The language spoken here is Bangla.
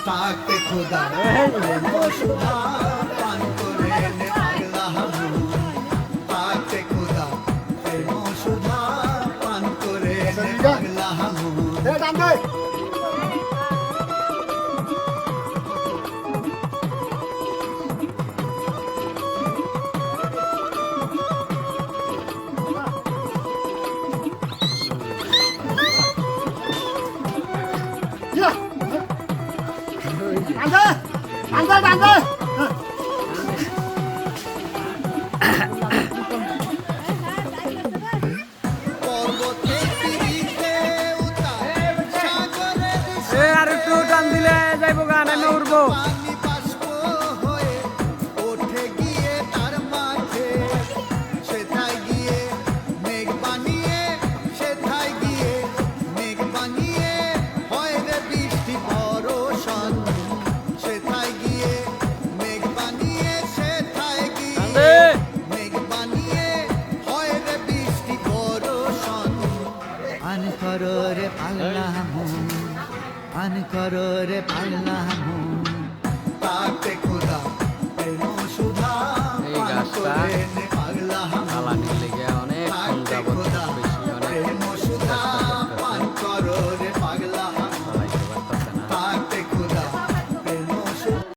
তাকে খোদা সুধা পান করে নে পাগলা মন তাকে খোদা সুধা পান করে নে পাগলা মন আর একটু টান দিলে যাইব গান আমি উঠবো রে পাগলা মন পান করো রে পাগলা মন তাকে খোদা সুধা পান করে